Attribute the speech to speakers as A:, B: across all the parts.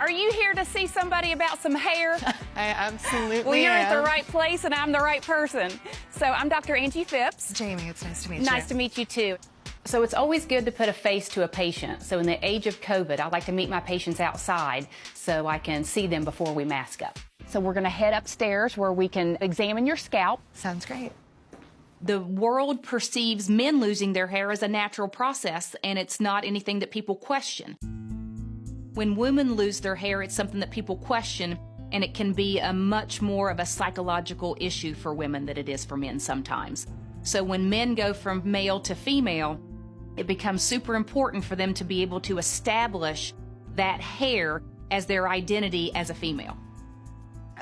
A: Are you here to see somebody about some hair?
B: I absolutely
A: Well, you're
B: am.
A: at the right place, and I'm the right person. So I'm Dr. Angie Phipps.
B: Jamie, it's nice to meet you.
A: Nice to meet you, too. So it's always good to put a face to a patient. So in the age of COVID, I like to meet my patients outside so I can see them before we mask up. So we're going to head upstairs where we can examine your scalp.
B: Sounds great.
A: The world perceives men losing their hair as a natural process, and it's not anything that people question. When women lose their hair, it's something that people question, and it can be a much more of a psychological issue for women than it is for men sometimes. So when men go from male to female, it becomes super important for them to be able to establish that hair as their identity as a female.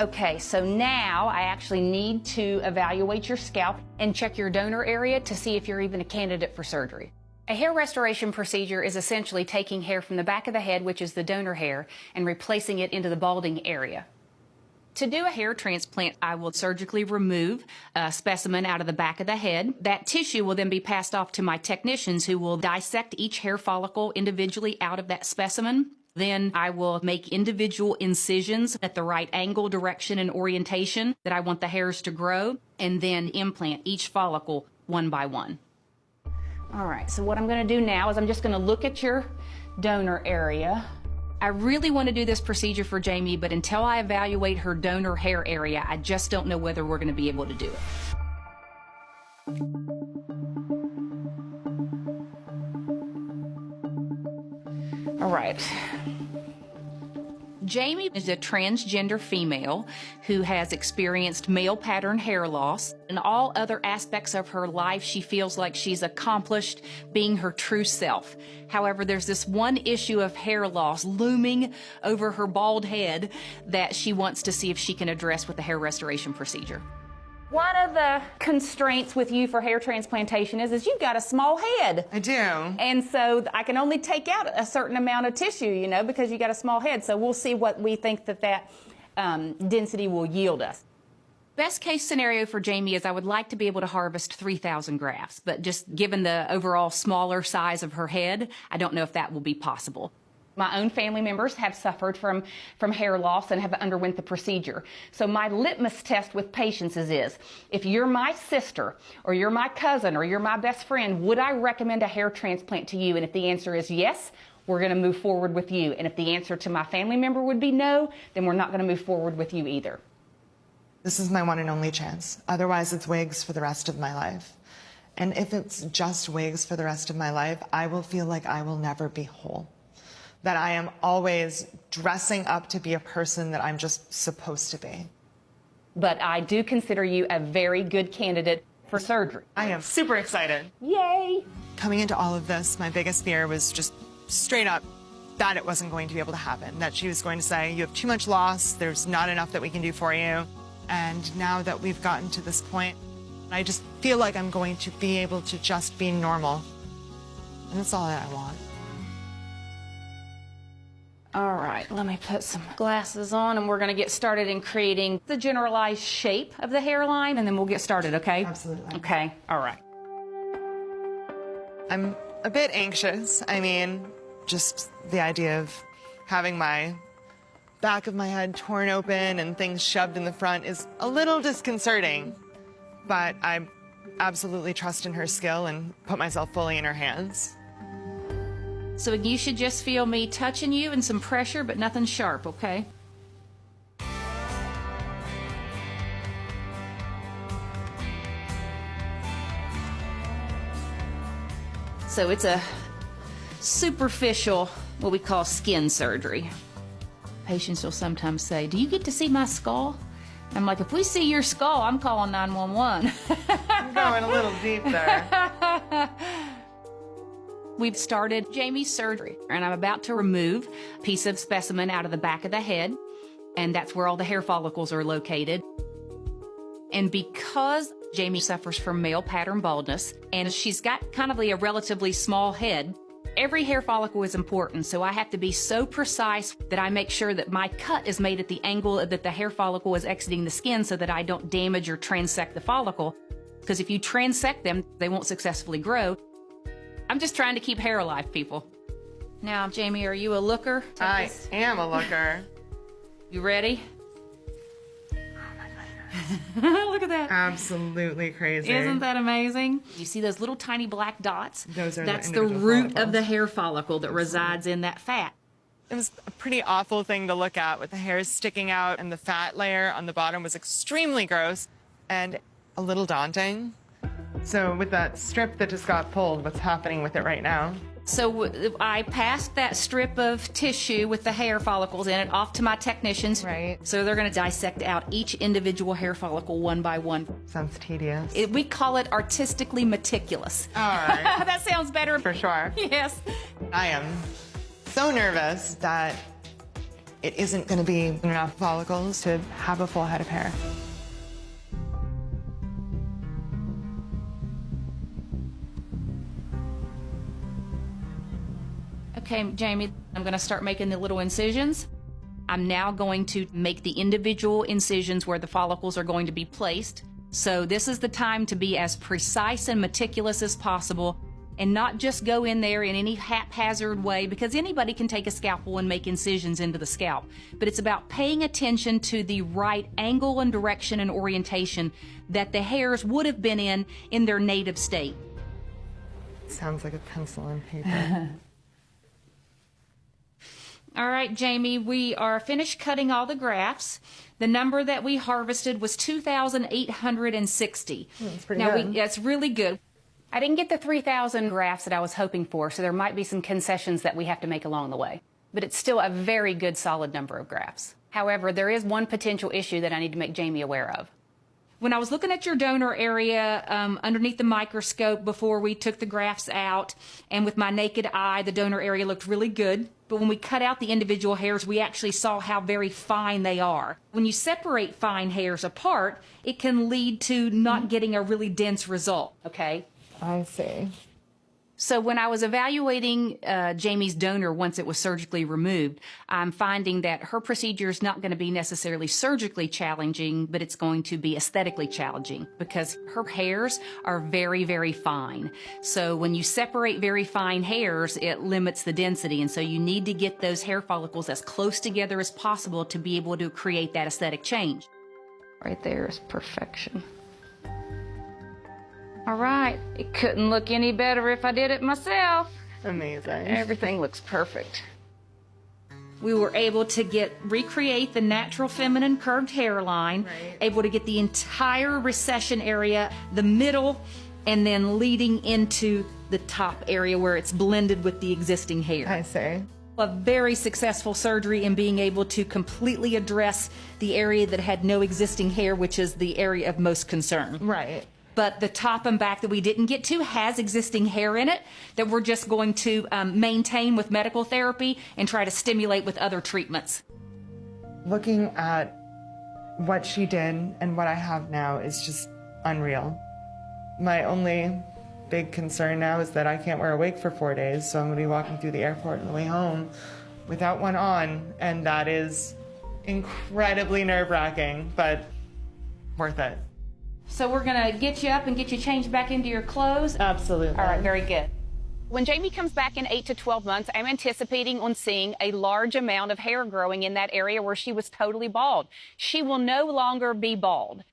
A: Okay, so now I actually need to evaluate your scalp and check your donor area to see if you're even a candidate for surgery. A hair restoration procedure is essentially taking hair from the back of the head, which is the donor hair, and replacing it into the balding area. To do a hair transplant, I will surgically remove a specimen out of the back of the head. That tissue will then be passed off to my technicians who will dissect each hair follicle individually out of that specimen. Then I will make individual incisions at the right angle, direction, and orientation that I want the hairs to grow, and then implant each follicle one by one. All right, so what I'm going to do now is I'm just going to look at your donor area. I really want to do this procedure for Jamie, but until I evaluate her donor hair area, I just don't know whether we're going to be able to do it. All right. Jamie is a transgender female who has experienced male pattern hair loss. In all other aspects of her life, she feels like she's accomplished being her true self. However, there's this one issue of hair loss looming over her bald head that she wants to see if she can address with the hair restoration procedure. One of the constraints with you for hair transplantation is you've got a small head.
B: I do.
A: And so I can only take out a certain amount of tissue, you know, because you got a small head. So we'll see what we think that density will yield us. Best case scenario for Jamie is I would like to be able to harvest 3,000 grafts, but just given the overall smaller size of her head, I don't know if that will be possible. My own family members have suffered from hair loss and have underwent the procedure. So my litmus test with patients is if you're my sister or you're my cousin or you're my best friend, would I recommend a hair transplant to you? And if the answer is yes, we're going to move forward with you. And if the answer to my family member would be no, then we're not going to move forward with you either.
B: This is my one and only chance. Otherwise, it's wigs for the rest of my life. And if it's just wigs for the rest of my life, I will feel like I will never be whole. That I am always dressing up to be a person that I'm just supposed to be.
A: But I do consider you a very good candidate for surgery.
B: I am super excited.
A: Yay!
B: Coming into all of this, my biggest fear was just straight up that it wasn't going to be able to happen. That she was going to say, you have too much loss, there's not enough that we can do for you. And now that we've gotten to this point, I just feel like I'm going to be able to just be normal. And that's all that I want.
A: All right, let me put some glasses on and we're going to get started in creating the generalized shape of the hairline and then we'll get started, okay?
B: Absolutely.
A: Okay, all right.
B: I'm a bit anxious. I mean, just the idea of having my back of my head torn open and things shoved in the front is a little disconcerting. But I absolutely trust in her skill and put myself fully in her hands.
A: So you should just feel me touching you and some pressure, but nothing sharp, okay? So it's a superficial, what we call skin surgery. Patients will sometimes say, do you get to see my skull? I'm like, if we see your skull, I'm calling 911.
B: I'm going a little deep there.
A: We've started Jamie's surgery, and I'm about to remove a piece of specimen out of the back of the head, and that's where all the hair follicles are located. And because Jamie suffers from male pattern baldness, and she's got kind of a relatively small head, every hair follicle is important, so I have to be so precise that I make sure that my cut is made at the angle that the hair follicle is exiting the skin so that I don't damage or transect the follicle, because if you transect them, they won't successfully grow. I'm just trying to keep hair alive, people. Now, Jamie, are you a looker?
B: I am a looker.
A: You ready? Look at that.
B: Absolutely crazy.
A: Isn't that amazing? You see those little tiny black dots?
B: Those are
A: That's
B: the
A: the
B: individual
A: root
B: follicles.
A: of the hair follicle that resides in that fat.
B: It was a pretty awful thing to look at with the hairs sticking out, and the fat layer on the bottom was extremely gross and a little daunting. So with that strip that just got pulled, what's happening with it right now?
A: So I passed that strip of tissue with the hair follicles in it off to my technicians.
B: Right.
A: So they're going to dissect out each individual hair follicle one by one.
B: Sounds tedious.
A: We call it artistically meticulous.
B: All right.
A: That sounds better.
B: For sure.
A: Yes.
B: I am so nervous that it isn't going to be enough follicles to have a full head of hair.
A: Okay, Jamie, I'm going to start making the little incisions. I'm now going to make the individual incisions where the follicles are going to be placed. So this is the time to be as precise and meticulous as possible and not just go in there in any haphazard way, because anybody can take a scalpel and make incisions into the scalp. But it's about paying attention to the right angle and direction and orientation that the hairs would have been in their native state.
B: Sounds like a pencil and paper.
A: All right, Jamie, we are finished cutting all the grafts. The number that we harvested was 2,860.
B: That's pretty good.
A: That's really good.
C: I didn't get the 3,000 grafts that I was hoping for, so there might be some concessions that we have to make along the way. But it's still a very good, solid number of grafts. However, there is one potential issue that I need to make Jamie aware of.
A: When I was looking at your donor area underneath the microscope before we took the grafts out, and with my naked eye, the donor area looked really good. But when we cut out the individual hairs, we actually saw how very fine they are. When you separate fine hairs apart, it can lead to not getting a really dense result, okay?
B: I see.
A: So when I was evaluating Jamie's donor once it was surgically removed, I'm finding that her procedure is not going to be necessarily surgically challenging, but it's going to be aesthetically challenging because her hairs are very, very fine. So when you separate very fine hairs, it limits the density. And so you need to get those hair follicles as close together as possible to be able to create that aesthetic change. Right there is perfection. All right, it couldn't look any better if I did it myself.
B: Amazing.
A: Everything looks perfect. We were able to recreate the natural feminine curved hairline, able to get the entire recession area, the middle, and then leading into the top area where it's blended with the existing hair.
B: I see.
A: A very successful surgery in being able to completely address the area that had no existing hair, which is the area of most concern.
B: Right.
A: But the top and back that we didn't get to has existing hair in it that we're just going to maintain with medical therapy and try to stimulate with other treatments.
B: Looking at what she did and what I have now is just unreal. My only big concern now is that I can't wear a wig for 4 days, so I'm going to be walking through the airport on the way home without one on, and that is incredibly nerve-wracking, but worth it.
A: So we're going to get you up and get you changed back into your clothes.
B: Absolutely.
A: All right, very good.
C: When Jamie comes back in 8 to 12 months, I'm anticipating on seeing a large amount of hair growing in that area where she was totally bald. She will no longer be bald.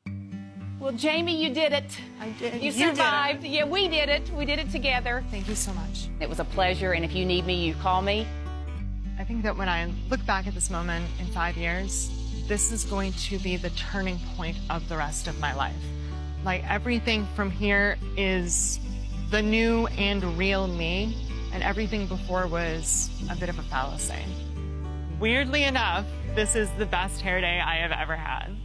C: Well, Jamie, you did it.
B: I did.
C: You survived. Yeah, we did it. We did it together.
B: Thank you so much.
C: It was a pleasure, and if you need me, you call me.
B: I think that when I look back at this moment in 5 years, this is going to be the turning point of the rest of my life. Like, everything from here is the new and real me, and everything before was a bit of a fallacy. Weirdly enough, this is the best hair day I have ever had.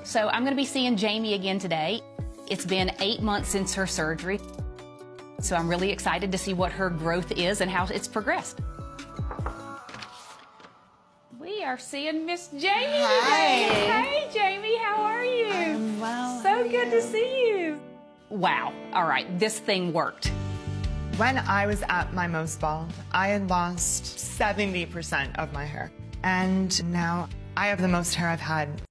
C: So I'm going to be seeing Jamie again today. It's been 8 months since her surgery. So I'm really excited to see what her growth is and how it's progressed.
A: We are seeing Miss Jamie
B: Hi.
A: today. Hey, Jamie, how are you?
B: I'm well.
A: So good to see you.
C: Wow. All right. This thing worked.
B: When I was at my most bald, I had lost 70% of my hair. And now I have the most hair I've had